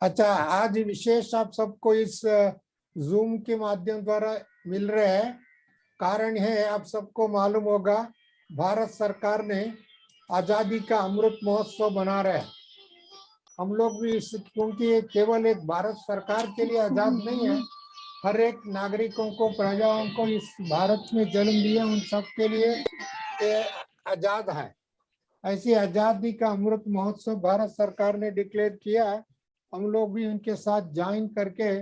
अच्छा, आज विशेष आप सबको इस जूम के माध्यम द्वारा मिल रहे हैं। कारण है, आप सबको मालूम होगा, भारत सरकार ने आजादी का अमृत महोत्सव मना रहे हैं। हम लोग भी क्योंकि ये केवल एक भारत सरकार के लिए आजाद नहीं है, हर एक नागरिकों को, प्रजाओं को इस भारत में जन्म लिया उन सब के लिए ये आजाद है। ऐसी आजादी का अमृत महोत्सव भारत सरकार ने डिक्लेयर किया है। हम लोग भी उनके साथ ज्वाइन करके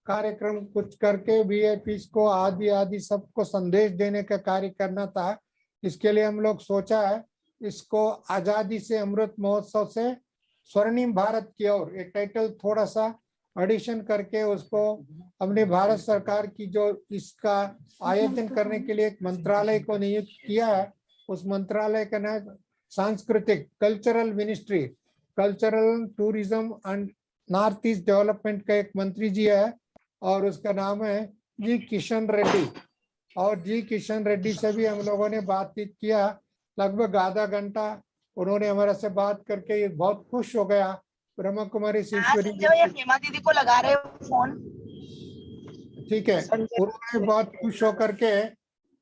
कार्यक्रम कुछ करके वीआईपी को आदि आदि सबको संदेश देने का कार्य करना था। इसके लिए हम लोग सोचा है इसको आजादी से अमृत महोत्सव से स्वर्णिम भारत की ओर, एक टाइटल थोड़ा सा एडिशन करके उसको हमने भारत सरकार की जो इसका आयोजन करने के लिए एक मंत्रालय को नियुक्त किया है, उस मंत्रालय का नाम सांस्कृतिक cultural ministry, cultural tourism and north east development का एक मंत्री जी है और उसका नाम है जी किशन रेड्डी। और जी किशन रेड्डी से भी हम लोगों ने बातचीत किया, लगभग आधा घंटा उन्होंने हमारे से बात करके बहुत खुश हो गया। ब्रह्मा कुमारी ईश्वरी हेमा दीदी को लगा रहे हो फोन, ठीक है, उन्होंने बहुत खुश होकर के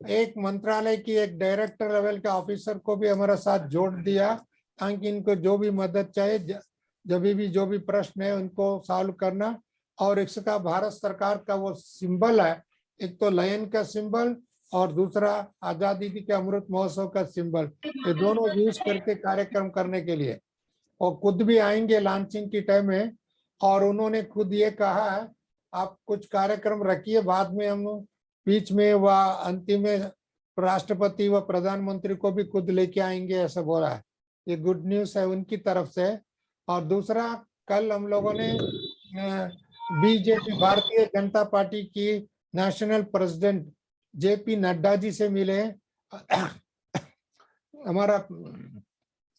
एक मंत्रालय की एक डायरेक्टर लेवल के ऑफिसर को भी हमारे साथ जोड़ दिया, ताकि इनको जो भी मदद चाहिए, जब भी जो भी प्रश्न है उनको सॉल्व करना। और इसका भारत सरकार का वो सिंबल है, एक तो लायन का सिंबल और दूसरा आजादी के अमृत महोत्सव का सिंबल, ये दोनों यूज करके कार्यक्रम करने के लिए। और खुद भी आएंगे लॉन्चिंग की टाइम में। और उन्होंने खुद ये कहा है आप कुछ कार्यक्रम रखिए, बाद में हम बीच में व अंतिम में राष्ट्रपति व प्रधानमंत्री को भी खुद लेके आएंगे, ऐसा बोला है। ये गुड न्यूज है उनकी तरफ से। और दूसरा, कल हम लोगों ने बीजेपी भारतीय जनता पार्टी की national president JP Nadda ji से मिले। हमारा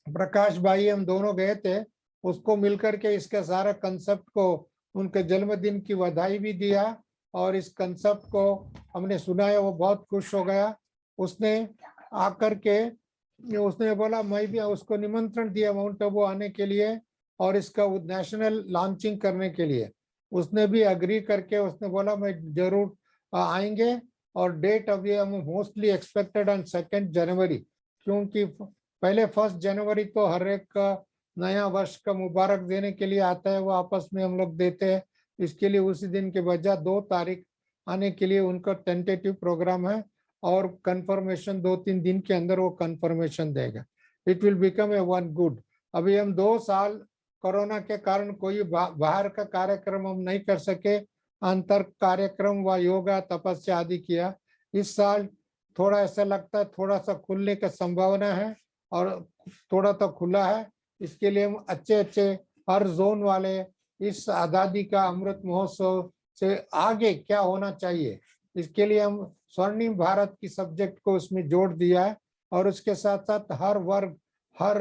प्रकाश भाई, हम दोनों गए थे, उसको मिलकर के इसके सारा कंसेप्ट को, उनके जन्मदिन की बधाई भी दिया और इस कंसेप्ट को हमने सुनाया, वो बहुत खुश हो गया। उसने आकर के उसने बोला, मैं भी उसको निमंत्रण दिया माउंट आबू आने के लिए और इसका नेशनल लॉन्चिंग करने के लिए। उसने भी अग्री करके उसने बोला मैं जरूर आएंगे। और डेट अभी हम मोस्टली एक्सपेक्टेड ऑन 2 जनवरी, क्योंकि पहले 1 जनवरी तो हर एक का नया वर्ष का मुबारक देने के लिए आता है, वो आपस में हम लोग देते हैं। इसके लिए उसी दिन के बजाय 2 तारीख आने के लिए उनका टेंटेटिव प्रोग्राम है और कंफर्मेशन 2-3 दिन के अंदर वो कंफर्मेशन देगा। It will become a one good. अभी हम 2 साल कोरोना के कारण कोई बाहर का कार्यक्रम हम नहीं कर सके, अंतर कार्यक्रम व योगा तपस्या आदि किया। इस साल थोड़ा ऐसा लगता है थोड़ा सा खुलने की संभावना है और थोड़ा तो खुला है। इसके लिए हम अच्छे हर जोन वाले इस आजादी का अमृत महोत्सव से आगे क्या होना चाहिए, इसके लिए हम स्वर्णिम भारत की सब्जेक्ट को उसमें जोड़ दिया है। और उसके साथ साथ हर वर्ग, हर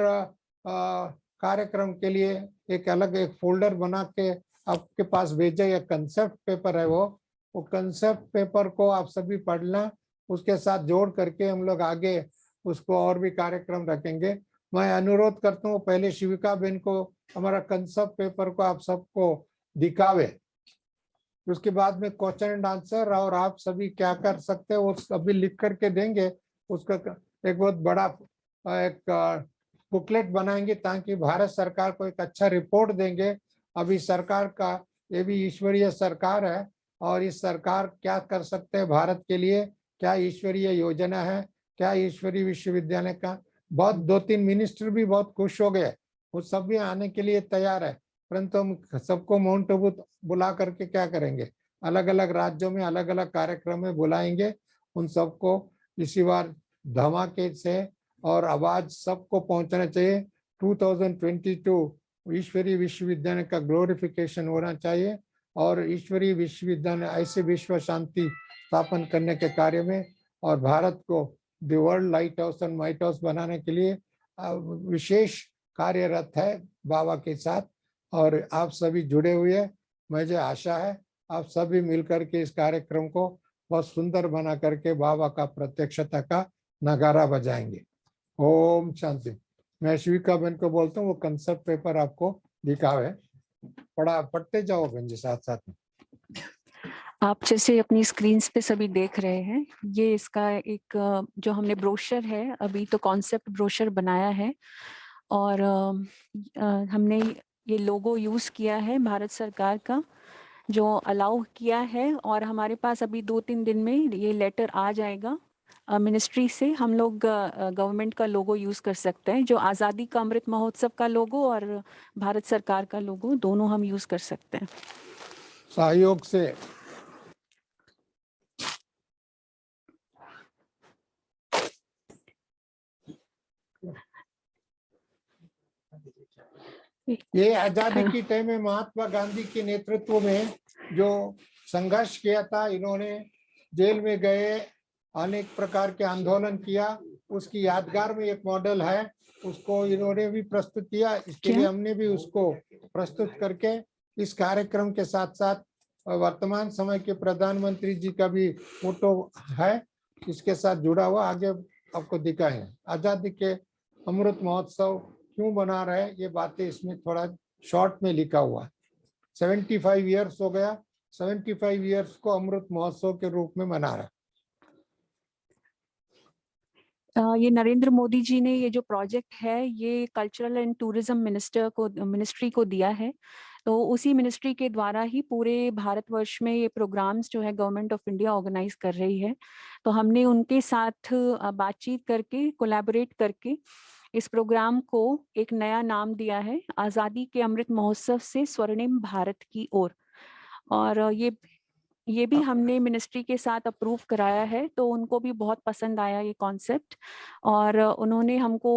कार्यक्रम के लिए एक अलग एक फोल्डर बना के आपके पास भेजा, या कंसेप्ट पेपर है वो कंसेप्ट पेपर को आप सभी पढ़ना, उसके साथ जोड़ करके हम लोग आगे उसको और भी कार्यक्रम रखेंगे। मैं अनुरोध करता हूँ पहले शिविका बहन को हमारा कंसेप्ट पेपर को आप सबको दिखावे, उसके बाद में क्वेश्चन एंड आंसर और आप सभी क्या कर सकते हैं वो सभी लिख करके देंगे। उसका एक बहुत बड़ा एक बुकलेट बनाएंगे ताकि भारत सरकार को एक अच्छा रिपोर्ट देंगे। अभी सरकार का ये भी ईश्वरीय सरकार है और इस सरकार क्या कर सकते हैं भारत के लिए, क्या ईश्वरीय योजना है, क्या ईश्वरीय विश्वविद्यालय का। बहुत 2-3 मिनिस्टर भी बहुत खुश हो गए, वो सब भी आने के लिए तैयार है, परंतु हम सबको माउंट आबू बुला करके क्या करेंगे, अलग अलग राज्यों में अलग अलग कार्यक्रम में बुलाएंगे। उन सबको इसी बार धमाके से और आवाज सबको पहुंचना चाहिए। 2022 ईश्वरीय विश्वविद्यालय का ग्लोरिफिकेशन होना चाहिए और ईश्वरीय विश्वविद्यालय ऐसे विश्व शांति स्थापन करने के कार्य में और भारत को the world light house and might house बनाने के लिए विशेष कार्यरत है बाबा के साथ। और आप सभी जुड़े हुए, मुझे आशा है आप सभी मिलकर के इस कार्यक्रम को बहुत सुंदर बना करके बाबा का प्रत्यक्षता का नगारा बजाएंगे। ओम शांति। मैं शिविका बहन को बोलता हूँ वो कंसेप्ट पेपर आपको दिखावे। पढ़ते जाओ बहन जी साथ साथ में। आप जैसे अपनी स्क्रीन्स पे सभी देख रहे हैं, ये इसका एक जो हमने ब्रोशर है, अभी तो कॉन्सेप्ट ब्रोशर बनाया है और हमने ये लोगो यूज किया है भारत सरकार का जो अलाउ किया है, और हमारे पास अभी 2-3 दिन में ये लेटर आ जाएगा मिनिस्ट्री से। हम लोग गवर्नमेंट का लोगो यूज कर सकते हैं, जो आज़ादी का अमृत महोत्सव का लोगो और भारत सरकार का लोगो दोनों हम यूज कर सकते हैं। सहयोग से ये आजादी की टाइम में महात्मा गांधी के नेतृत्व में जो संघर्ष किया था, इन्होंने जेल में गए, अनेक प्रकार के आंदोलन किया, उसकी यादगार में एक मॉडल है, उसको इन्होंने भी प्रस्तुत किया। इसके लिए हमने भी उसको प्रस्तुत करके इस कार्यक्रम के साथ साथ वर्तमान समय के प्रधानमंत्री जी का भी फोटो है इसके साथ जुड़ा हुआ, आगे आपको दिखाएं। आजादी के अमृत महोत्सव क्यों बना रहे हैं, ये बातें इसमें थोड़ा शॉर्ट में लिखा हुआ है। 75 ईयर्स हो गया, 75 ईयर्स को अमृत महोत्सव के रूप में मना रहा है। ये नरेंद्र मोदी जी ने ये जो प्रोजेक्ट है ये कल्चरल एंड टूरिज्म मिनिस्ट्री को दिया है, तो उसी मिनिस्ट्री के द्वारा ही पूरे भारतवर्ष में ये प्रोग्राम्स जो है गवर्नमेंट ऑफ इंडिया ऑर्गेनाइज कर रही है। तो हमने उनके साथ बातचीत करके, कोलैबोरेट करके इस प्रोग्राम को एक नया नाम दिया है, आज़ादी के अमृत महोत्सव से स्वर्णिम भारत की ओर। और ये भी हमने मिनिस्ट्री के साथ अप्रूव कराया है, तो उनको भी बहुत पसंद आया ये कॉन्सेप्ट, और उन्होंने हमको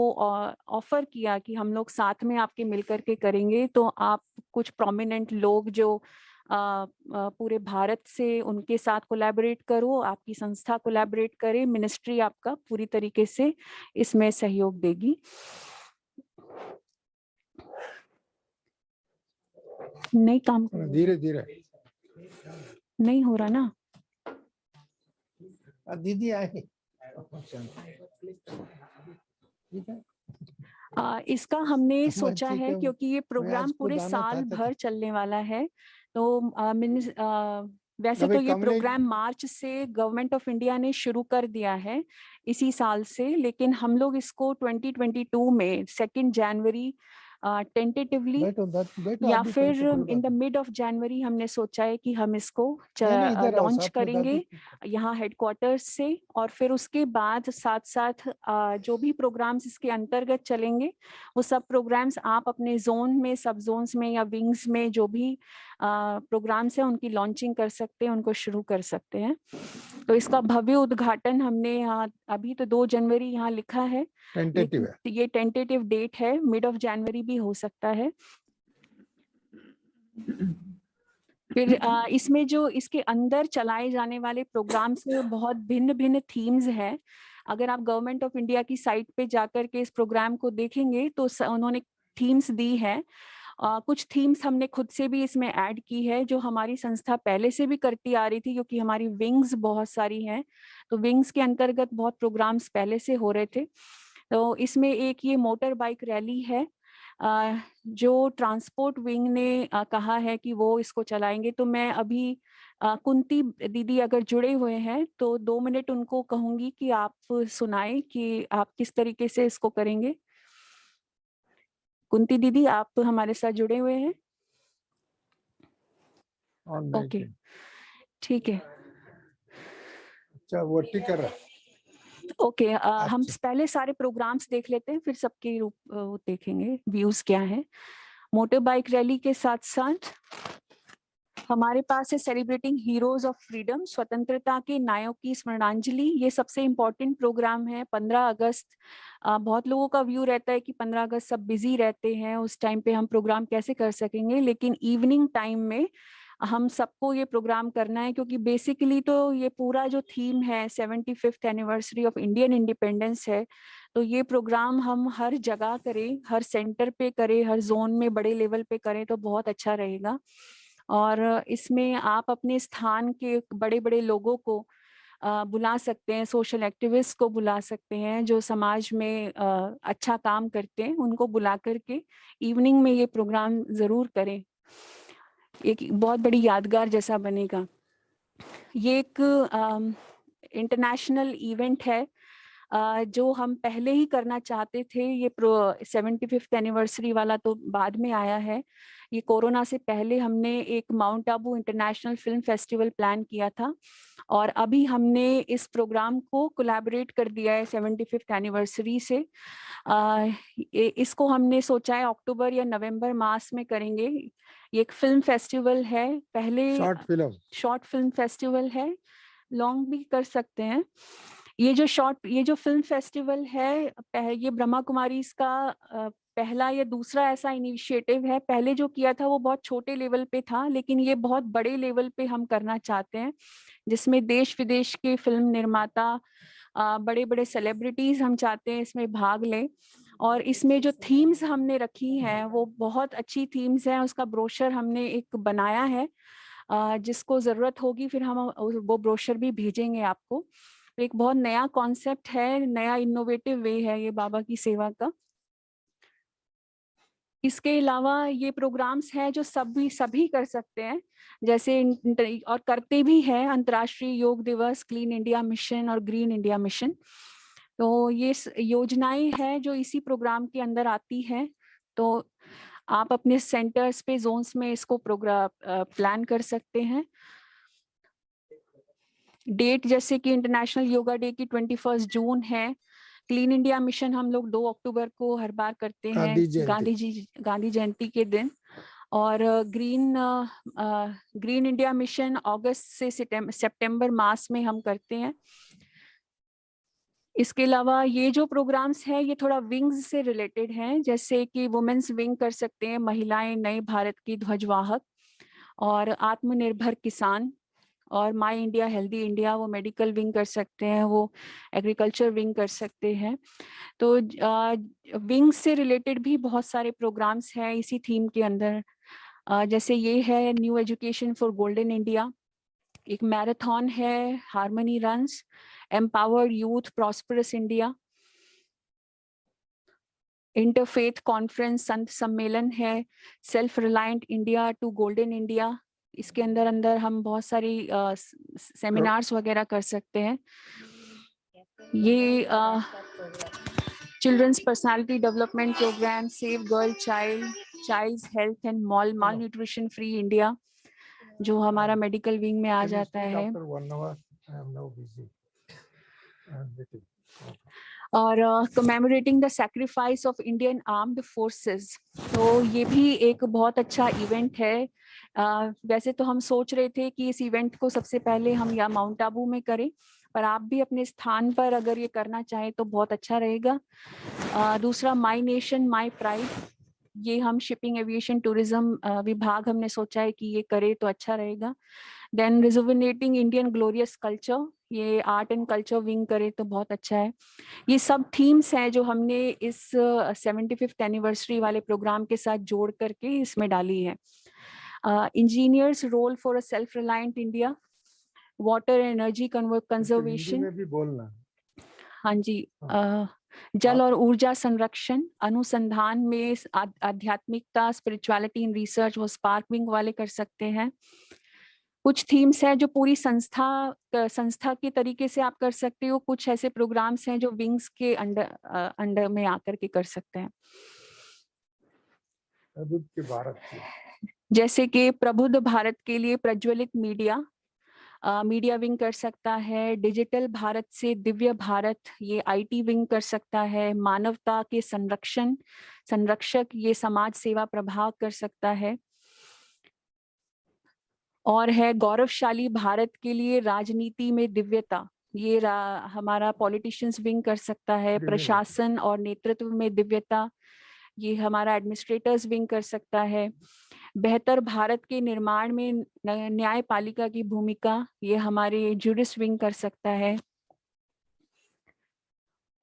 ऑफर किया कि हम लोग साथ में आपके मिलकर के करेंगे, तो आप कुछ प्रोमिनेंट लोग जो पूरे भारत से उनके साथ कोलैबोरेट करो, आपकी संस्था कोलैबोरेट करे, मिनिस्ट्री आपका पूरी तरीके से इसमें सहयोग देगी। नहीं काम धीरे धीरे नहीं हो रहा ना दीदी आए। इसका हमने सोचा ठीक है है, क्योंकि ये प्रोग्राम आज पूरे खुद आना साल चाहते थे। भर चलने वाला है, तो वैसे अभी तो ये कमलेश- प्रोग्राम मार्च से गवर्नमेंट ऑफ इंडिया ने शुरू कर दिया है इसी साल से, लेकिन हम लोग इसको 2022 में 2 जनवरी टेंटेटिवली बैठो या अभी फिर कोई बात इन द नहीं। मिड ऑफ जनवरी हमने सोचा है कि हम इसको नहीं, इधर आओ, लॉन्च साथ में करेंगे दादी। यहाँ हेडक्वार्टर्स से, और फिर उसके बाद साथ साथ जो भी प्रोग्राम्स इसके अंतर्गत चलेंगे वो सब प्रोग्राम्स आप अपने जोन में, सब जोन्स में या विंग्स में जो भी प्रोग्राम्स हैं उनकी लॉन्चिंग कर सकते हैं, उनको शुरू कर सकते हैं। तो इसका भव्य उद्घाटन हमने यहाँ अभी तो 2 जनवरी यहाँ लिखा है, टेंटेटिव है। लेकिन ये टेंटेटिव डेट है, मिड ऑफ जनवरी भी हो सकता है। फिर इसमें जो इसके अंदर चलाए जाने वाले प्रोग्राम्स में बहुत भिन्न भिन्न थीम्स हैं। अगर आप गवर्नमेंट ऑफ इंडिया की साइट पे जाकर के इस प्रोग्राम को देखेंगे तो उन्होंने थीम्स दी है। कुछ थीम्स हमने खुद से भी इसमें ऐड की है, जो हमारी संस्था पहले से भी करती आ रही थी, क्योंकि हमारी विंग्स बहुत सारी हैं, तो विंग्स के अंतर्गत बहुत प्रोग्राम्स पहले से हो रहे थे। तो इसमें एक ये मोटर बाइक रैली है जो ट्रांसपोर्ट विंग ने कहा है कि वो इसको चलाएंगे। तो मैं अभी कुंती दीदी अगर जुड़े हुए हैं तो 2 मिनट उनको कहूंगी कि आप सुनाएं कि आप किस तरीके से इसको करेंगे। कुंती दीदी आप हमारे साथ जुड़े हुए हैं? ओके, ठीक है। अच्छा, वो ठीक कर रहा है। ओके, हम अच्छा। पहले सारे प्रोग्राम्स देख लेते हैं, फिर सबके रूप देखेंगे व्यूज क्या है। मोटर बाइक रैली के साथ साथ हमारे पास है सेलिब्रेटिंग हीरोज ऑफ फ्रीडम, स्वतंत्रता के नायकों की स्मरणांजलि। ये सबसे इम्पोर्टेंट प्रोग्राम है। 15 अगस्त बहुत लोगों का व्यू रहता है कि 15 अगस्त सब बिजी रहते हैं, उस टाइम पे हम प्रोग्राम कैसे कर सकेंगे, लेकिन इवनिंग टाइम में हम सबको ये प्रोग्राम करना है, क्योंकि बेसिकली तो ये पूरा जो थीम है 75th anniversary of Indian independence है। तो ये प्रोग्राम हम हर जगह करें, हर सेंटर पे करें, हर जोन में बड़े लेवल पे करें तो बहुत अच्छा रहेगा। और इसमें आप अपने स्थान के बड़े बड़े लोगों को बुला सकते हैं, सोशल एक्टिविस्ट को बुला सकते हैं जो समाज में अच्छा काम करते हैं, उनको बुला करके इवनिंग में ये प्रोग्राम जरूर करें। एक बहुत बड़ी यादगार जैसा बनेगा। ये एक इंटरनेशनल इवेंट है जो हम पहले ही करना चाहते थे। ये 75th एनिवर्सरी वाला तो बाद में आया है। ये कोरोना से पहले हमने एक mount Abu international film festival plan किया था और अभी हमने इस प्रोग्राम को कोलैबोरेट कर दिया है 75th एनिवर्सरी से। इसको हमने सोचा है अक्टूबर या नवंबर मास में करेंगे। ये एक फिल्म फेस्टिवल है, पहले शॉर्ट फिल्म फेस्टिवल है, लॉन्ग भी कर सकते हैं। ये जो फिल्म फेस्टिवल है, ये ब्रह्मा कुमारी इसका पहला या दूसरा ऐसा इनिशिएटिव है। पहले जो किया था वो बहुत छोटे लेवल पे था, लेकिन ये बहुत बड़े लेवल पे हम करना चाहते हैं, जिसमें देश विदेश के फिल्म निर्माता, बड़े बड़े सेलिब्रिटीज हम चाहते हैं इसमें भाग लें। और इसमें जो थीम्स हमने रखी हैं वो बहुत अच्छी थीम्स हैं। उसका ब्रोशर हमने एक बनाया है, जिसको जरूरत होगी फिर हम वो ब्रोशर भी भेजेंगे आपको। एक बहुत नया कॉन्सेप्ट है, नया इनोवेटिव वे है ये बाबा की सेवा का। इसके अलावा ये प्रोग्राम्स हैं जो सभी कर सकते हैं, जैसे और करते भी हैं, अंतर्राष्ट्रीय योग दिवस, क्लीन इंडिया मिशन और ग्रीन इंडिया मिशन। तो ये योजनाएं हैं जो इसी प्रोग्राम के अंदर आती है। तो आप अपने सेंटर्स पे, जोन्स में इसको प्रोग्राम प्लान कर सकते हैं। डेट जैसे कि इंटरनेशनल योगा डे की 21 जून है। क्लीन इंडिया मिशन हम लोग 2 अक्टूबर को हर बार करते हैं, गांधी जयंती के दिन। और ग्रीन इंडिया मिशन अगस्त से सितंबर मास में हम करते हैं। इसके अलावा ये जो प्रोग्राम्स हैं ये थोड़ा विंग्स से रिलेटेड हैं, जैसे कि वुमेन्स विंग कर सकते हैं, महिलाएं नए भारत की ध्वजवाहक, और आत्मनिर्भर किसान, और माई इंडिया हेल्दी इंडिया वो मेडिकल विंग कर सकते हैं, वो एग्रीकल्चर विंग कर सकते हैं। तो विंग से रिलेटेड भी बहुत सारे प्रोग्राम्स हैं इसी थीम के अंदर। जैसे ये है new education for golden India, एक मैराथन है, harmony runs, empowered youth prosperous India, interfaith conference संत सम्मेलन है, self reliant India to golden India. इसके अंदर हम बहुत सारी सेमिनार्स वगैरह कर सकते हैं। ये children's personality development programme, save girl child health and malnutrition free India, जो हमारा मेडिकल विंग में आ जाता है। और commemorating the sacrifice of Indian armed forces, तो ये भी एक बहुत अच्छा इवेंट है। वैसे तो हम सोच रहे थे कि इस इवेंट को सबसे पहले हम या माउंट आबू में करें, पर आप भी अपने स्थान पर अगर ये करना चाहें तो बहुत अच्छा रहेगा। दूसरा, माई नेशन माई प्राइड, ये हम शिपिंग एविएशन टूरिज्म विभाग हमने सोचा है कि ये करे तो अच्छा रहेगा। Then rejuvenating Indian glorious culture, ये आर्ट एंड कल्चर विंग करे तो बहुत अच्छा है। ये सब थीम्स हैं जो हमने इस 75th एनिवर्सरी वाले प्रोग्राम के साथ जोड़ करके इसमें डाली है। Engineers role for a self reliant India, water energy conservation, भी बोलना। हाँ जी, जल और ऊर्जा संरक्षण, अनुसंधान में आध्यात्मिकता, स्पिरिचुअलिटी इन रिसर्च, वो स्पार्क विंग वाले कर सकते हैं। कुछ थीम्स हैं जो पूरी संस्था के तरीके से आप कर सकते हो। कुछ ऐसे प्रोग्राम्स हैं जो विंग्स के अंडर में आकर के कर सकते हैं। जैसे कि प्रबुद्ध भारत के लिए प्रज्वलित मीडिया, मीडिया विंग कर सकता है। डिजिटल भारत से दिव्य भारत, ये आईटी विंग कर सकता है। मानवता के संरक्षक, ये समाज सेवा प्रभाग कर सकता है। और है गौरवशाली भारत के लिए राजनीति में दिव्यता, ये हमारा पॉलिटिशियंस विंग कर सकता है। प्रशासन और नेतृत्व में दिव्यता, ये हमारा एडमिनिस्ट्रेटर्स विंग कर सकता है। बेहतर भारत के निर्माण में न्यायपालिका की भूमिका, ये हमारे जुडिस विंग कर सकता है।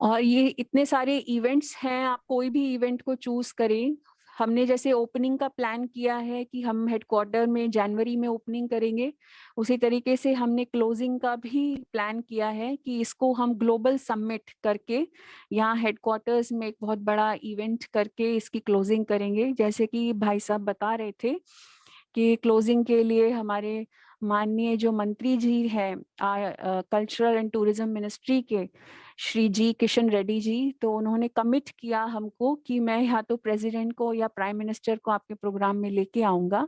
और ये इतने सारे इवेंट्स हैं, आप कोई भी इवेंट को चूज करें। हमने जैसे ओपनिंग का प्लान किया है कि हम हेडक्वार्टर में जनवरी में ओपनिंग करेंगे, उसी तरीके से हमने क्लोजिंग का भी प्लान किया है कि इसको हम ग्लोबल समिट करके यहाँ हेडक्वार्टर्स में एक बहुत बड़ा इवेंट करके इसकी क्लोजिंग करेंगे। जैसे कि भाई साहब बता रहे थे के क्लोजिंग के लिए हमारे माननीय जो मंत्री जी हैं कल्चरल एंड टूरिज्म मिनिस्ट्री के, श्री जी किशन रेड्डी जी, तो उन्होंने कमिट किया हमको कि मैं या तो प्रेसिडेंट को या प्राइम मिनिस्टर को आपके प्रोग्राम में लेके आऊंगा।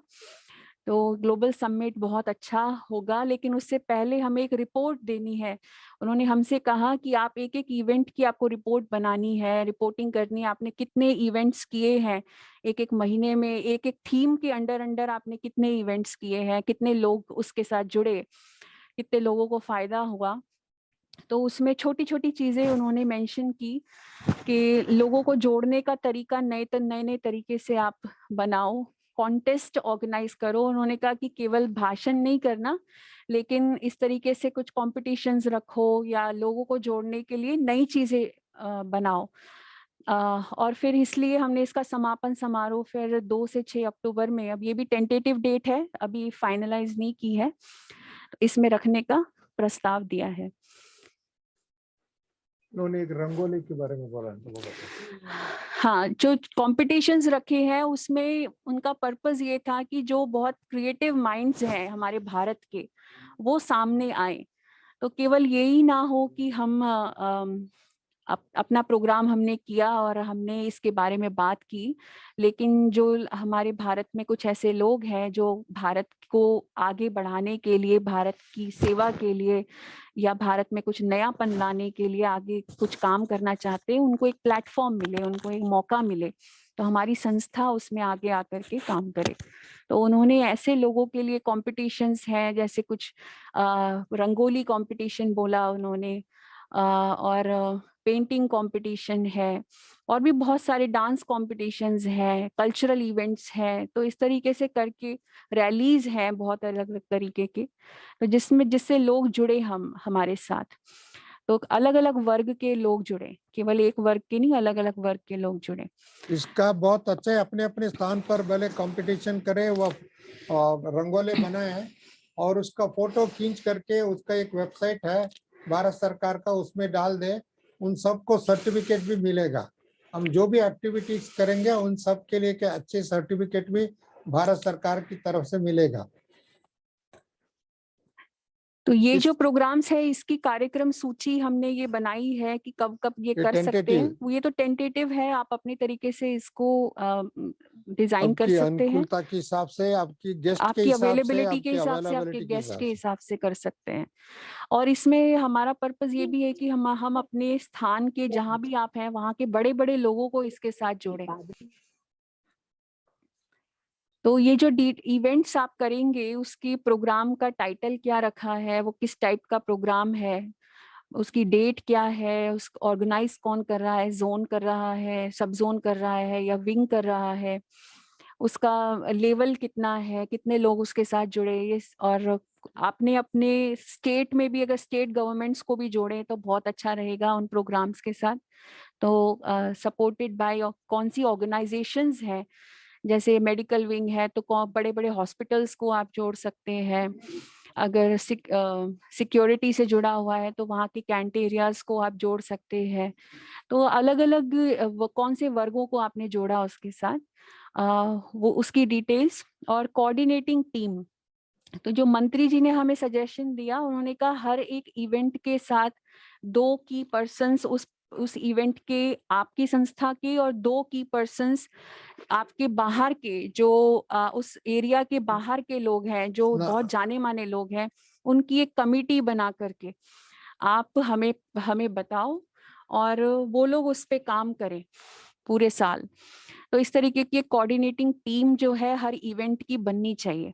तो ग्लोबल समिट बहुत अच्छा होगा, लेकिन उससे पहले हमें एक रिपोर्ट देनी है। उन्होंने हमसे कहा कि आप एक एक इवेंट की आपको रिपोर्ट बनानी है, रिपोर्टिंग करनी है, आपने कितने इवेंट्स किए हैं एक एक महीने में, एक एक थीम के अंडर अंडर आपने कितने इवेंट्स किए हैं, कितने लोग उसके साथ जुड़े, कितने लोगों को फायदा हुआ। तो उसमें छोटी छोटी चीजें उन्होंने मेंशन की कि लोगों को जोड़ने का तरीका नए नए तरीके से आप बनाओ, कॉन्टेस्ट ऑर्गेनाइज करो। उन्होंने कहा कि केवल भाषण नहीं करना, लेकिन इस तरीके से कुछ कॉम्पिटिशन्स रखो या लोगों को जोड़ने के लिए नई चीजें बनाओ। और फिर इसलिए हमने इसका समापन समारोह फिर 2 से 6 अक्टूबर में, अब ये भी टेंटेटिव डेट है, अभी फाइनलाइज नहीं की है, इसमें रखने का प्रस्ताव दिया है। उन्होंने एक रंगोली के बारे में बोला तो वो बताइए। हाँ, जो कॉम्पिटिशन्स रखे हैं उसमें उनका पर्पस ये था कि जो बहुत क्रिएटिव माइंड्स हैं हमारे भारत के, वो सामने आए। तो केवल यही ना हो कि हम अपना प्रोग्राम हमने किया और हमने इसके बारे में बात की, लेकिन जो हमारे भारत में कुछ ऐसे लोग हैं जो भारत को आगे बढ़ाने के लिए, भारत की सेवा के लिए या भारत में कुछ नयापन लाने के लिए आगे कुछ काम करना चाहते हैं, उनको एक प्लेटफॉर्म मिले, उनको एक मौका मिले, तो हमारी संस्था उसमें आगे आकर के काम करे। तो उन्होंने ऐसे लोगों के लिए कॉम्पिटिशन्स हैं, जैसे कुछ रंगोली कॉम्पिटिशन बोला उन्होंने, और पेंटिंग कंपटीशन है, और भी बहुत सारे डांस कॉम्पिटिशन्स हैं, कल्चरल इवेंट्स हैं। तो इस तरीके से करके रैलीज हैं बहुत अलग अलग तरीके के, तो जिससे लोग जुड़े हमारे साथ। तो अलग अलग वर्ग के लोग जुड़े, केवल एक वर्ग के नहीं, अलग अलग वर्ग के लोग जुड़े। इसका बहुत अच्छा है, अपने अपने स्थान पर भले कंपटीशन करें, वो रंगोली बनाए और उसका फोटो खींच करके उसका एक वेबसाइट है भारत सरकार का, उसमें डाल दे, उन सबको सर्टिफिकेट भी मिलेगा। हम जो भी एक्टिविटीज करेंगे उन सब के लिए क्या अच्छे सर्टिफिकेट भी भारत सरकार की तरफ से मिलेगा। तो ये जो प्रोग्राम्स है इसकी कार्यक्रम सूची हमने ये बनाई है कि कब कब ये कर सकते हैं। ये तो टेंटेटिव है, आप अपने तरीके से इसको डिजाइन कर सकते हैं, अनुकूलता के हिसाब से, आपकी गेस्ट के आपकी हिसाब से, अवेलेबिलिटी के हिसाब से, आपके गेस्ट के हिसाब से कर सकते हैं। और इसमें हमारा पर्पस ये भी है कि हम अपने स्थान के जहां भी आप हैं वहां के बड़े बड़े लोगों को इसके साथ जोड़ें। तो ये जो इवेंट्स आप करेंगे उसकी प्रोग्राम का टाइटल क्या रखा है, वो किस टाइप का प्रोग्राम है, उसकी डेट क्या है, उस ऑर्गेनाइज कौन कर रहा है, जोन कर रहा है, सब जोन कर रहा है या विंग कर रहा है, उसका लेवल कितना है, कितने लोग उसके साथ जुड़े, ये और आपने अपने स्टेट में भी अगर स्टेट गवर्नमेंट्स को भी जोड़े तो बहुत अच्छा रहेगा उन प्रोग्राम्स के साथ। तो सपोर्टेड बाय कौन सी ऑर्गेनाइजेशंस हैं, जैसे मेडिकल विंग है तो बड़े बड़े हॉस्पिटल्स को आप जोड़ सकते हैं, अगर सिक्योरिटी से जुड़ा हुआ है तो वहाँ के कैंट एरियाज को आप जोड़ सकते हैं। तो अलग अलग कौन से वर्गों को आपने जोड़ा उसके साथ, वो उसकी डिटेल्स और कोऑर्डिनेटिंग टीम। तो जो मंत्री जी ने हमें सजेशन दिया, उन्होंने कहा हर एक इवेंट के साथ 2 की पर्सन्स उस इवेंट के आपकी संस्था के और 2 की पर्सन्स आपके बाहर के, जो उस एरिया के बाहर के लोग हैं, जो बहुत जाने माने लोग हैं, उनकी एक कमिटी बना करके आप हमें बताओ और वो लोग उस पे काम करें पूरे साल। तो इस तरीके की कोऑर्डिनेटिंग टीम जो है हर इवेंट की बननी चाहिए।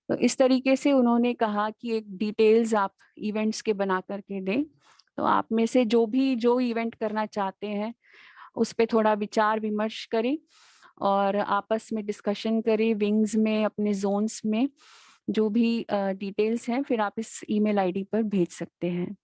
तो इस तरीके से उन्होंने कहा कि एक डिटेल्स आप इवेंट्स के बना करके दें। तो आप में से जो इवेंट करना चाहते हैं उस पे थोड़ा विचार विमर्श करें और आपस में डिस्कशन करें, विंग्स में, अपने जोन्स में जो भी डिटेल्स हैं, फिर आप इस ईमेल आईडी पर भेज सकते हैं।